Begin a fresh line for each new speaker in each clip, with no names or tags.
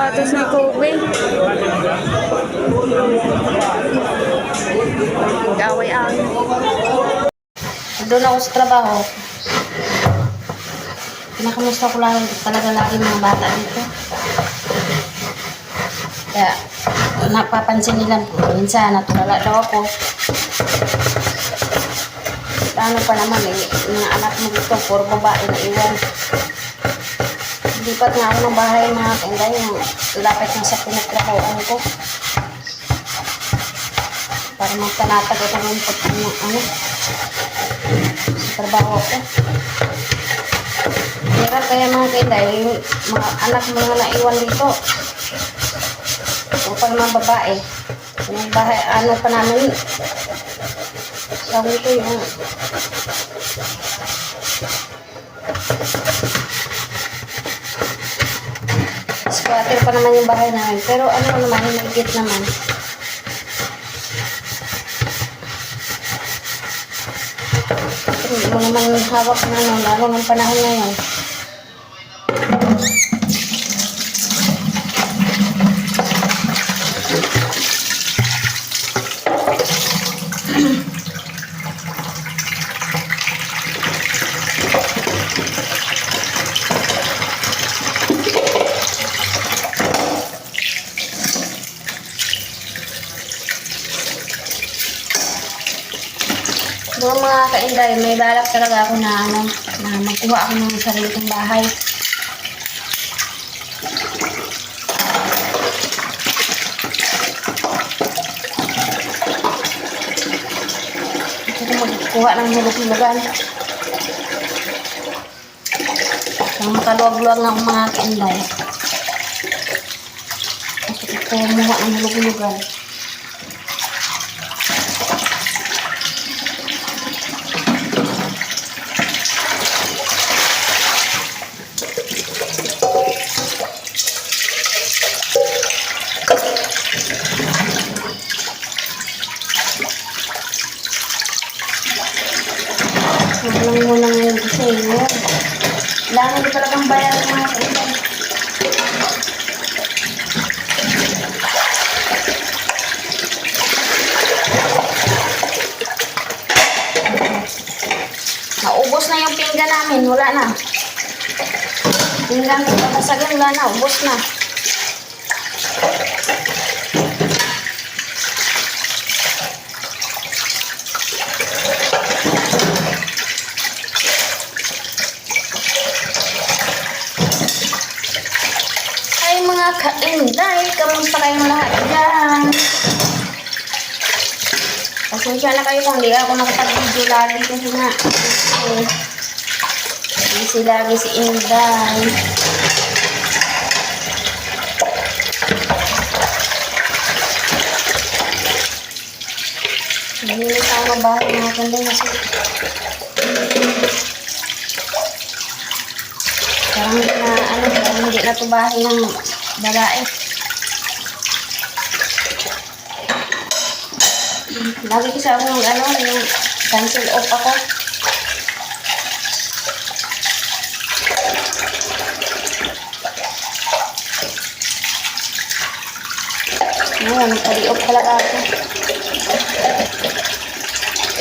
sapatos ni Kobe. Gaway ang.
Doon ako sa trabaho. Pinakamusta ko lang talaga lagi mga bata dito. Kaya napapansin nila minsan natulala daw ako. Paano pa naman mga anak mo dito, puro babae na iwan. Lipat nga ako ng bahay mga kainday, yung lapit na sa pinagtrabahoan ko. Para magpanatag ako ng sa trabaho ko. Kaya mga kainday, mga anak mo na naiwan dito. O pag mga babae, yung bahay, ano pa namin, tawag ito yung squatter pa naman yung bahay namin. Pero ano naman, yung magigit naman. Hindi mo naman hawak na lalo ng panahon ngayon. Doon mga kainday, may balak talaga ako na magkuha ako ng sarili kong bahay. Gusto ko magkuha ng hulog-hulugan. Ang makaluwag-luwag ng mga kainday. Gusto ko kumuha ng hulog-hulugan. Huwag lang muna ngayon kasi yun. Kailangan ko talagang bayan ng mga kailan. Naubos na yung pinggan namin. Wala na. Pinggan ko patasagan. Wala na. Ubos na. Mga kainday, kamusta kayong lahat dyan? Pasensya na kayo kung hindi ako nakapag-video lagi kasi nga busy lagi si Inday. Nilinis ako ng bahay mga kainday kasi parang hindi na ito bahay ng babae. Lagi kasi ako yung cancel off ako. Ngayon, pali-off talaga ako.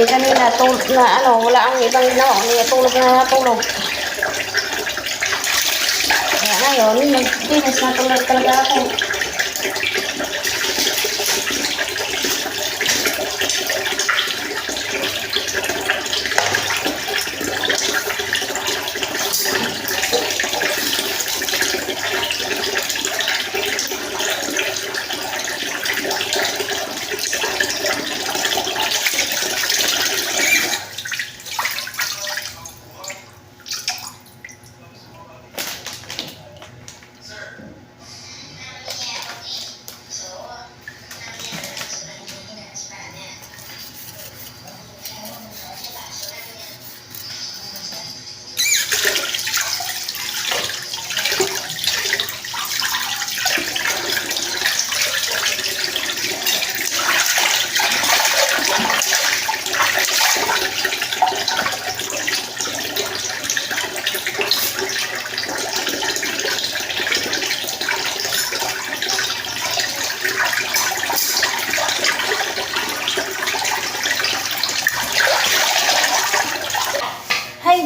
Kanina, wala ang ibang ginawa. Tulog na natulog. Kaya ngayon, nag-finish na tulog talaga ako.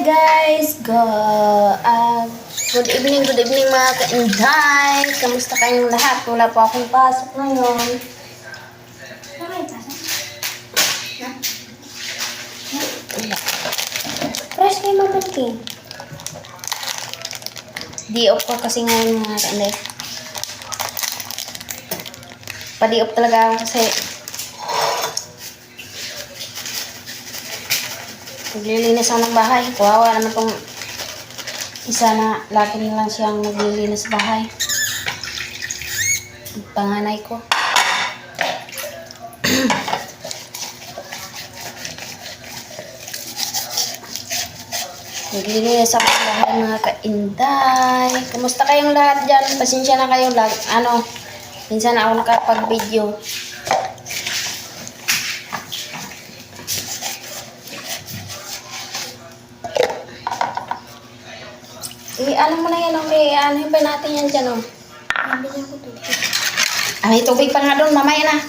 guys, good evening mga ka-inday. Kamusta kayong lahat? Wala po akong pasok ngayon. Fresh kayo mabuti. Di-off ko kasi ngayon mga ka-inday. Pa-di-off talaga ako kasi naglilinis ako ng bahay. Kawawa naman tong isa na laki na lang siyang naglilinis sa bahay. Panganay ko. Naglilinis ako sa bahay mga ka-inday. Kamusta kayong lahat dyan? Pasensya na kayo. Minsan ako nakapag-video. Ano mo na yan, okay? Ano pa natin yan dyan, oh? Nabili ako tubig. Ay, tubig pa nga doon. Mamaya na.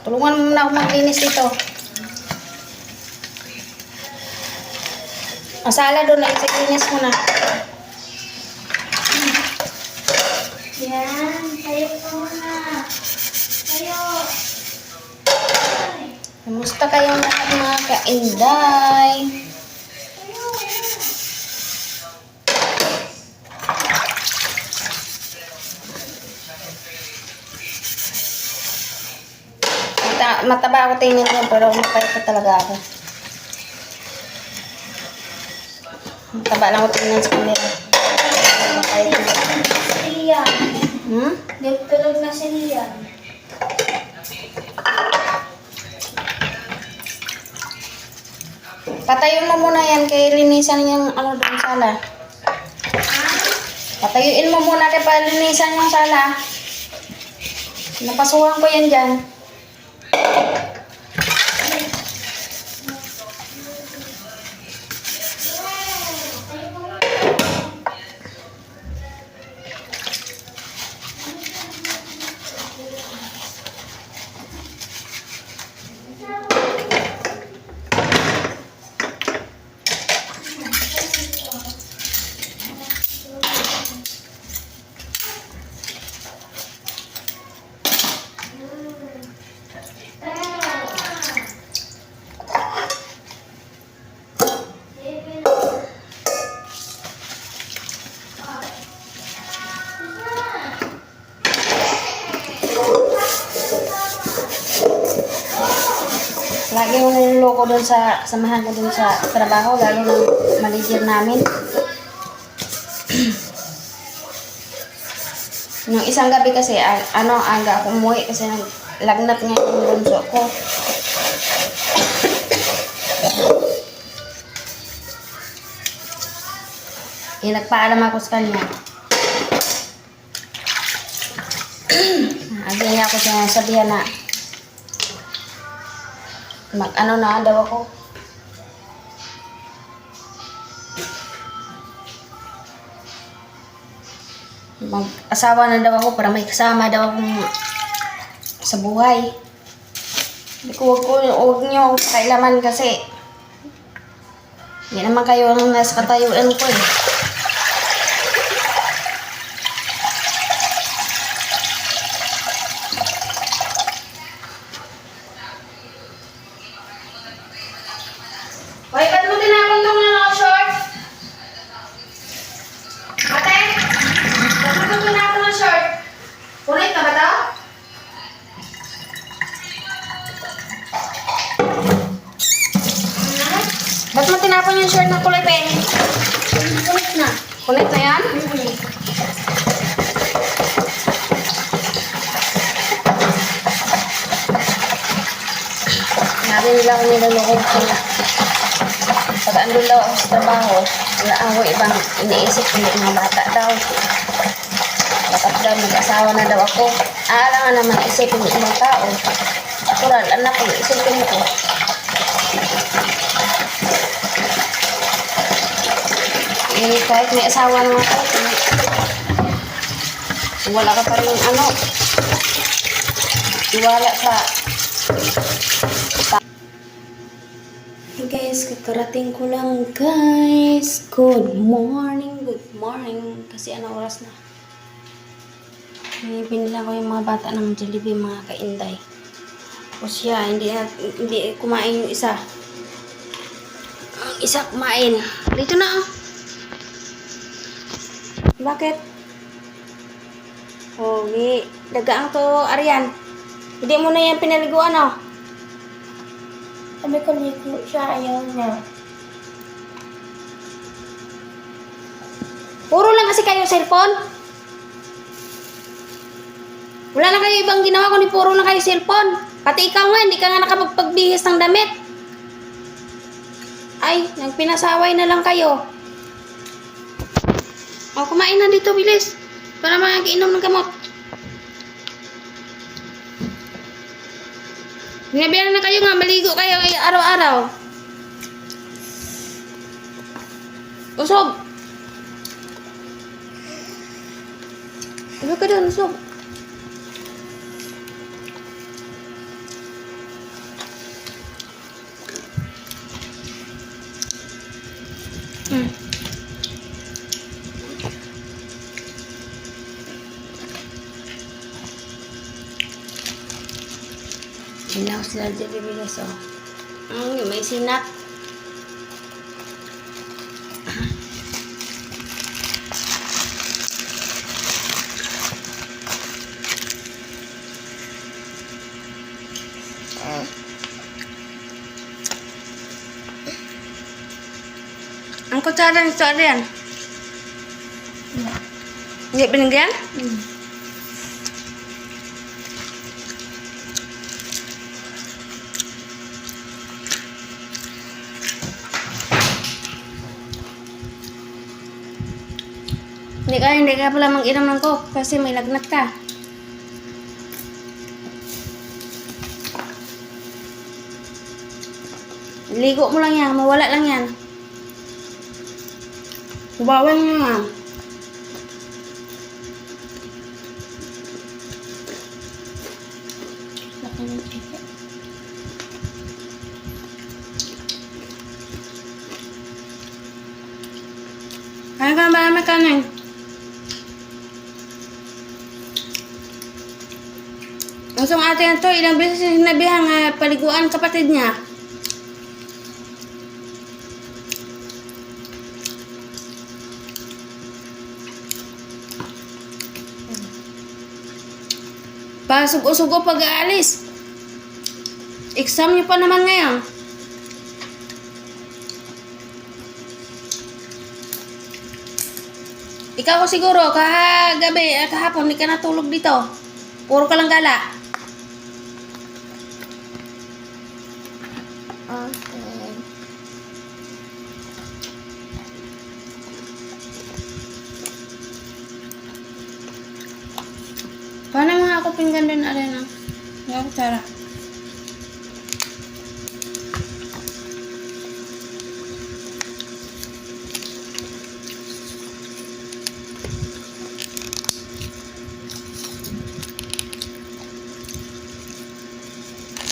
Tulungan mo muna ako maglinis dito. Masala doon lang. Linis mo na. Yan. Tayo po muna. Tayo. Kamusta kayong lahat mga ka-inday? Mataba ako tingin niya pero mapayat pa talaga ako. Mataba lang ako tingin sa kanila. Mapayat na. Liam. Nagtulog na si Liam. Patayuin mo muna yan kay linisan yung ano doon sala. Patayuin mo muna kay palinisan yung sala. Napasuhan ko yan dyan. Lagi mo niloloko doon sa samahan ko doon sa trabaho, lalo ng manager namin. Nung isang gabi kasi, aga ako umuwi kasi lagnat nga yung bunso ko. Nagpaalam ako sa kanya. Agay ako siya sabihan na mag-ano na daw ako. Mag-asawa na daw ako para may kasama daw akong sa buhay. Hindi ko, huwag nyo kailaman kasi hindi naman kayo ang nasa katayuan ko eh. Hoy, ba't mo tinapon tong short? Ate? Ba't mo tinapon ng short? Punit na ba ito? Ba't mo tinapon yung short ng kulay pink? Punit na. Punit na yan? Nabi nila ako nilulukog sila. Pag andun daw ako sa trabaho, wala ako ibang iniisip, hindi mga bata daw. Dapat daw mag-asawa na daw ako. Alangan naman isipin ng ibang tao. Natural, anak ko, isipin ko. Kahit may asawa naman ako, wala ka pa rin iwala sa guys, kakarating ko lang guys. Good morning, good morning. Kasi ano oras na? Binila ko yung mga bata ng Jollibee, mga kainday. O siya, hindi kumain yung isa. Ang isa kumain. Dito na oh. Bakit? Oh, dagaan to, Arian. Hindi mo na yan pinaliguan oh.
Sabi ko ligo siya, ayaw niya.
Puro lang kasi kayo cellphone. Wala na kayo ibang ginawa kundi puro na kayo cellphone. Pati ikaw nga, hindi ka nga nakapagpagbihis ng damit. Ay, nagpinasaway na lang kayo. O, kumain na dito, bilis. Para mag-inom ng gamot. Binabihan na kayo nga, maligo kayo araw-araw. Usog. Usog ka doon, usog. Hinaw sila Jollibee guys, oh. May sinat. Ang kutsara nito, Adrian? Hindi binigyan? Hindi ka pala mag-inom ng coke kasi may lagnat ka. Ligo mo lang yan, mawala lang yan. Bawal mo yan.
Laki ng chicken.
Kaya ka ba may kanin? Ang ate na to, ilang beses sinabihan nga paliguan kapatid niya. Pasugo-sugo pag-aalis. Exam niyo pa naman ngayon. Ikaw ko siguro, kahapon, hindi ka natulog dito. Puro ka lang gala.
Okay.
Paano mga ako pinggan din, Arena? Hindi ako tsara.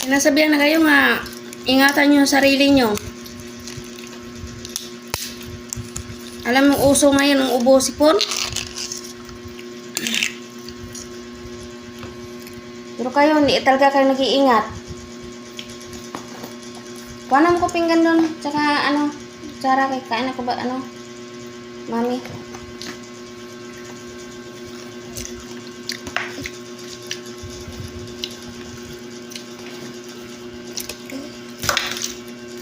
Sinasabihan na kayo nga, ingatan nyo yung sarili nyo. Alam mo, uso ngayon ang ubo sipon. Pero kayo, hindi talaga kayo nag-iingat. Kuha na mo ko pinggan doon. Tsaka tsara kay kain ako ba, mami.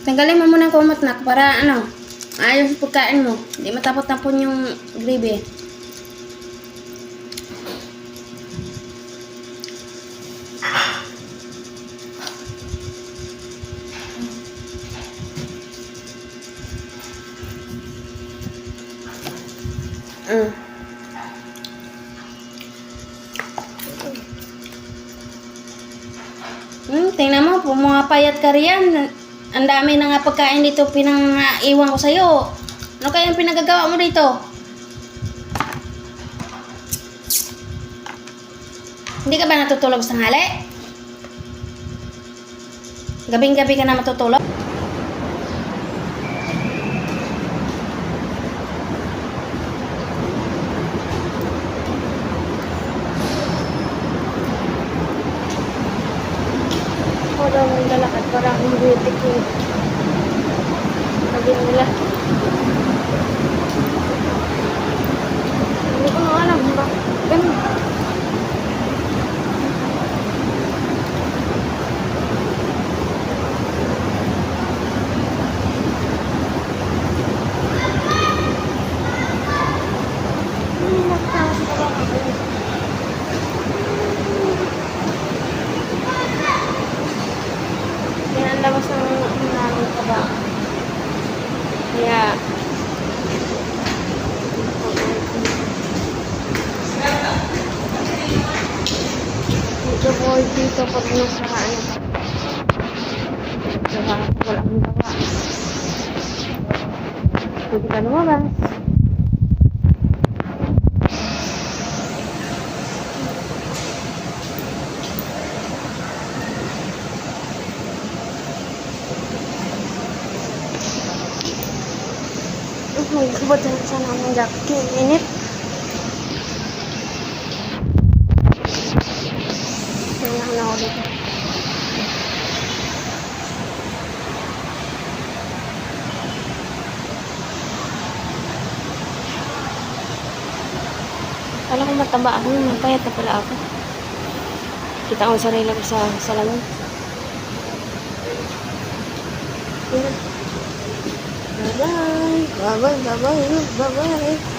Tanggalin mo muna ang kumot na para ayos yung pagkain mo. Hindi matapot-tapon yung gravy. Tingnan mo, pumapayat ka riyan. Ang dami na nga pagkain dito pinang-iwan ko sa'yo. Ano kaya yung pinagagawa mo dito? Hindi ka ba natutulog sa tanghali? Gabing-gabi ka na matutulog? daw maglalakad para akong beauty queen. Sabi nila. Hindi ko na alam ba? Ganun. Yan ang labas ng namin ka ba? Kaya, dito po dito pag nasa ano. Diba? Wala akong gawa. Pwede ka lumabas. Magkabot na sana ng jacket. Init. Tingnan na ako dito. Kala ko mataba ako. Magpayat na pala ako. Kita ko sarili ko sa salamin. Bye-bye. Bye-bye. Bye-bye. Bye-bye.